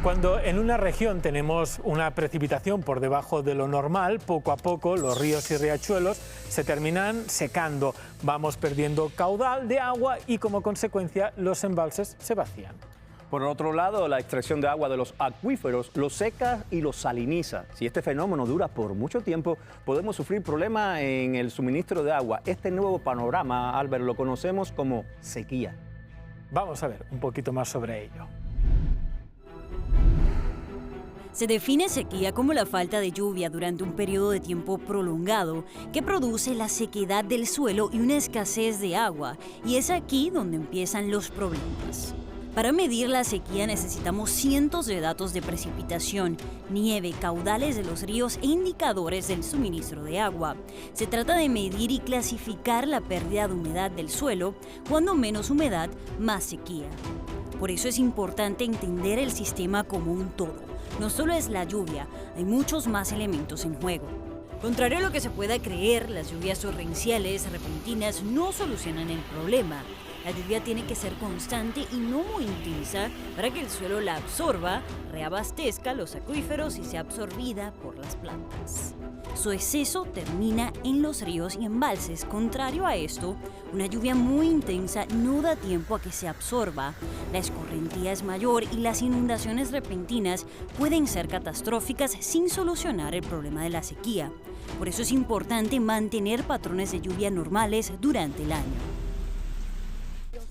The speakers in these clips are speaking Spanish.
Cuando en una región tenemos una precipitación por debajo de lo normal, poco a poco los ríos y riachuelos se terminan secando. Vamos perdiendo caudal de agua y como consecuencia los embalses se vacían. Por otro lado, la extracción de agua de los acuíferos los seca y los saliniza. Si este fenómeno dura por mucho tiempo, podemos sufrir problemas en el suministro de agua. Este nuevo panorama, Albert, lo conocemos como sequía. Vamos a ver un poquito más sobre ello. Se define sequía como la falta de lluvia durante un periodo de tiempo prolongado que produce la sequedad del suelo y una escasez de agua, y es aquí donde empiezan los problemas. Para medir la sequía necesitamos cientos de datos de precipitación, nieve, caudales de los ríos e indicadores del suministro de agua. Se trata de medir y clasificar la pérdida de humedad del suelo. Cuando menos humedad, más sequía. Por eso es importante entender el sistema como un todo. No solo es la lluvia, hay muchos más elementos en juego. Contrario a lo que se pueda creer, las lluvias torrenciales repentinas no solucionan el problema. La lluvia tiene que ser constante y no muy intensa para que el suelo la absorba, reabastezca los acuíferos y sea absorbida por las plantas. Su exceso termina en los ríos y embalses. Contrario a esto, una lluvia muy intensa no da tiempo a que se absorba, la escorrentía es mayor y las inundaciones repentinas pueden ser catastróficas sin solucionar el problema de la sequía. Por eso es importante mantener patrones de lluvia normales durante el año.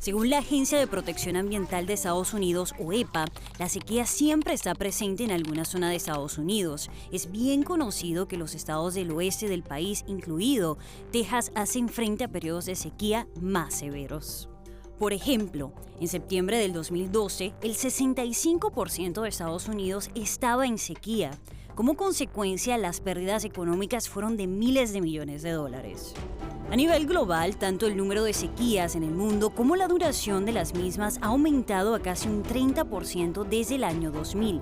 Según la Agencia de Protección Ambiental de Estados Unidos, o EPA, la sequía siempre está presente en alguna zona de Estados Unidos. Es bien conocido que los estados del oeste del país, incluido Texas, hacen frente a periodos de sequía más severos. Por ejemplo, en septiembre del 2012, el 65% de Estados Unidos estaba en sequía. Como consecuencia, las pérdidas económicas fueron de miles de millones de dólares. A nivel global, tanto el número de sequías en el mundo como la duración de las mismas ha aumentado a casi un 30% desde el año 2000,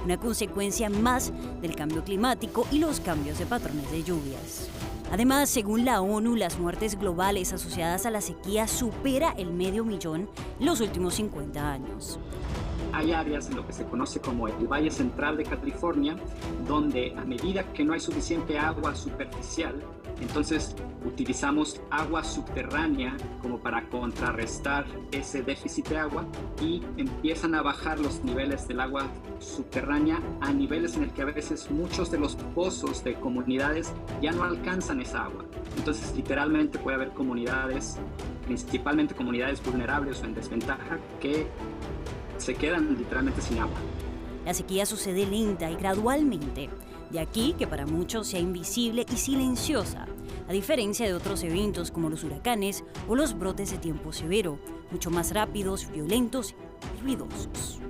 una consecuencia más del cambio climático y los cambios de patrones de lluvias. Además, según la ONU, las muertes globales asociadas a la sequía supera el 500.000 en los últimos 50 años. Hay áreas en lo que se conoce como el Valle Central de California, donde a medida que no hay suficiente agua superficial, entonces utilizamos agua subterránea como para contrarrestar ese déficit de agua y empiezan a bajar los niveles del agua subterránea a niveles en el que a veces muchos de los pozos de comunidades ya no alcanzan esa agua. Entonces literalmente puede haber comunidades, principalmente comunidades vulnerables o en desventaja, que se quedan literalmente sin agua. La sequía sucede lenta y gradualmente. De aquí que para muchos sea invisible y silenciosa, a diferencia de otros eventos como los huracanes o los brotes de tiempo severo, mucho más rápidos, violentos y ruidosos.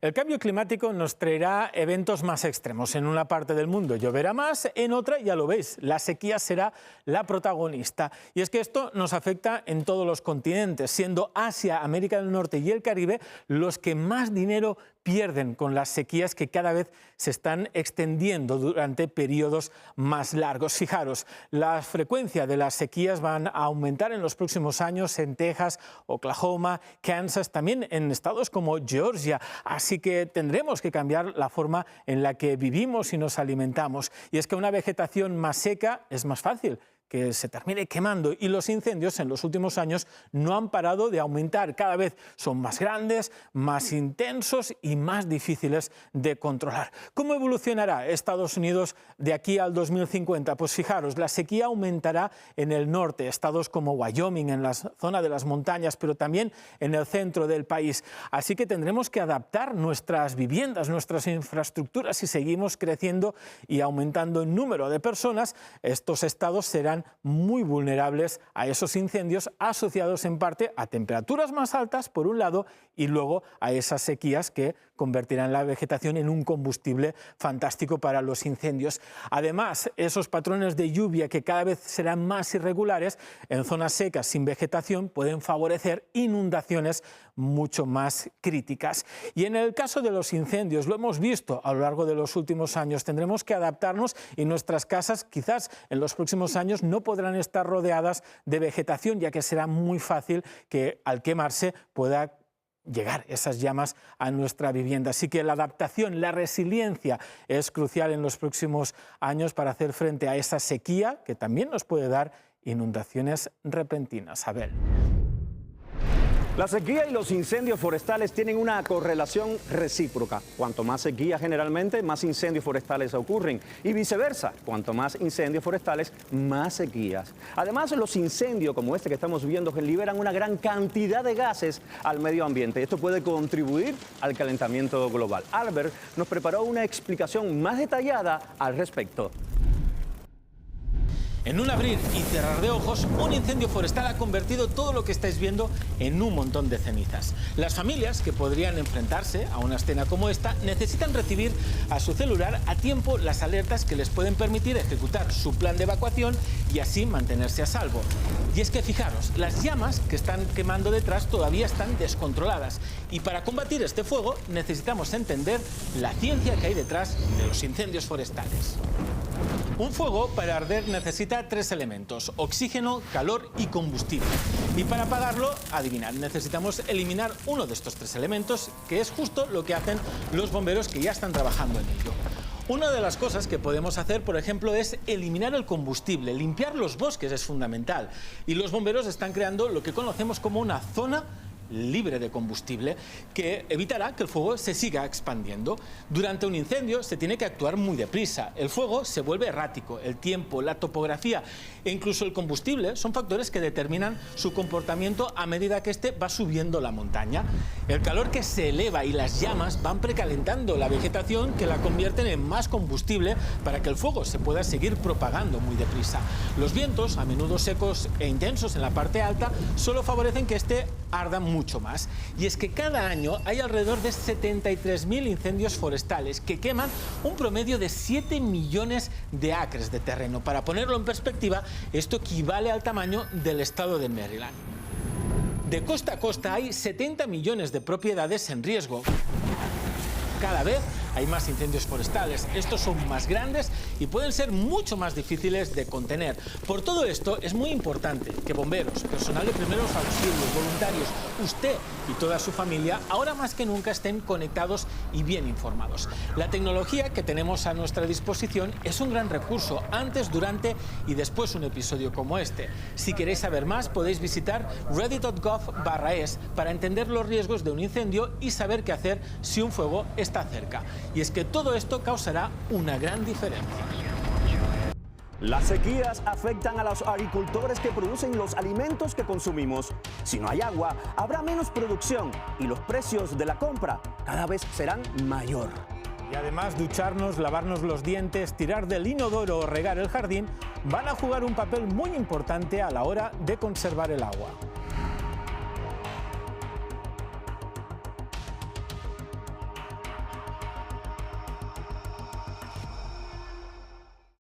El cambio climático nos traerá eventos más extremos. En una parte del mundo lloverá más, en otra, ya lo veis, la sequía será la protagonista. Y es que esto nos afecta en todos los continentes, siendo Asia, América del Norte y el Caribe los que más dinero pierden con las sequías que cada vez se están extendiendo durante periodos más largos. Fijaros, la frecuencia de las sequías van a aumentar en los próximos años en Texas, Oklahoma, Kansas, también en estados como Georgia. Así que tendremos que cambiar la forma en la que vivimos y nos alimentamos. Y es que una vegetación más seca es más fácil que se termine quemando, y los incendios en los últimos años no han parado de aumentar. Cada vez son más grandes, más intensos y más difíciles de controlar. ¿Cómo evolucionará Estados Unidos de aquí al 2050? Pues fijaros, la sequía aumentará en el norte, estados como Wyoming, en la zona de las montañas, pero también en el centro del país. Así que tendremos que adaptar nuestras viviendas, nuestras infraestructuras. Si seguimos creciendo y aumentando el número de personas, estos estados serán muy vulnerables a esos incendios, asociados en parte a temperaturas más altas, por un lado, y luego a esas sequías que convertirán la vegetación en un combustible fantástico para los incendios. Además, esos patrones de lluvia que cada vez serán más irregulares en zonas secas sin vegetación pueden favorecer inundaciones mucho más críticas. Y en el caso de los incendios, lo hemos visto a lo largo de los últimos años, tendremos que adaptarnos y nuestras casas quizás en los próximos años no podrán estar rodeadas de vegetación, ya que será muy fácil que al quemarse pueda llegar esas llamas a nuestra vivienda. Así que la adaptación, la resiliencia es crucial en los próximos años para hacer frente a esa sequía que también nos puede dar inundaciones repentinas. Abel. La sequía y los incendios forestales tienen una correlación recíproca. Cuanto más sequía, generalmente, más incendios forestales ocurren. Y viceversa, cuanto más incendios forestales, más sequías. Además, los incendios como este que estamos viendo liberan una gran cantidad de gases al medio ambiente. Esto puede contribuir al calentamiento global. Albert nos preparó una explicación más detallada al respecto. En un abrir y cerrar de ojos, un incendio forestal ha convertido todo lo que estáis viendo en un montón de cenizas. Las familias que podrían enfrentarse a una escena como esta necesitan recibir a su celular a tiempo las alertas que les pueden permitir ejecutar su plan de evacuación y así mantenerse a salvo. Y es que fijaros, las llamas que están quemando detrás todavía están descontroladas y para combatir este fuego necesitamos entender la ciencia que hay detrás de los incendios forestales. Un fuego para arder necesita 3 elementos: oxígeno, calor y combustible. Y para apagarlo, adivinad, necesitamos eliminar uno de estos 3 elementos, que es justo lo que hacen los bomberos que ya están trabajando en ello. Una de las cosas que podemos hacer, por ejemplo, es eliminar el combustible. Limpiar los bosques es fundamental. Y los bomberos están creando lo que conocemos como una zona libre de combustible, que evitará que el fuego se siga expandiendo. Durante un incendio se tiene que actuar muy deprisa. El fuego se vuelve errático. El tiempo, la topografía e incluso el combustible son factores que determinan su comportamiento a medida que éste va subiendo la montaña. El calor que se eleva y las llamas van precalentando la vegetación, que la convierten en más combustible para que el fuego se pueda seguir propagando muy deprisa. Los vientos, a menudo secos e intensos en la parte alta, solo favorecen que este arda mucho más. Y es que cada año hay alrededor de 73.000 incendios forestales que queman un promedio de 7 millones de acres de terreno. Para ponerlo en perspectiva, esto equivale al tamaño del estado de Maryland. De costa a costa hay 70 millones de propiedades en riesgo. Cada vez hay más incendios forestales. Estos son más grandes y pueden ser mucho más difíciles de contener. Por todo esto es muy importante que bomberos, personal de primeros auxilios, voluntarios, usted y toda su familia ahora más que nunca estén conectados y bien informados. La tecnología que tenemos a nuestra disposición es un gran recurso antes, durante y después un episodio como este. Si queréis saber más podéis visitar ready.gov/es para entender los riesgos de un incendio y saber qué hacer si un fuego está cerca. Y es que todo esto causará una gran diferencia. Las sequías afectan a los agricultores que producen los alimentos que consumimos. Si no hay agua, habrá menos producción y los precios de la compra cada vez serán mayor. Y además, ducharnos, lavarnos los dientes, tirar del inodoro o regar el jardín van a jugar un papel muy importante a la hora de conservar el agua.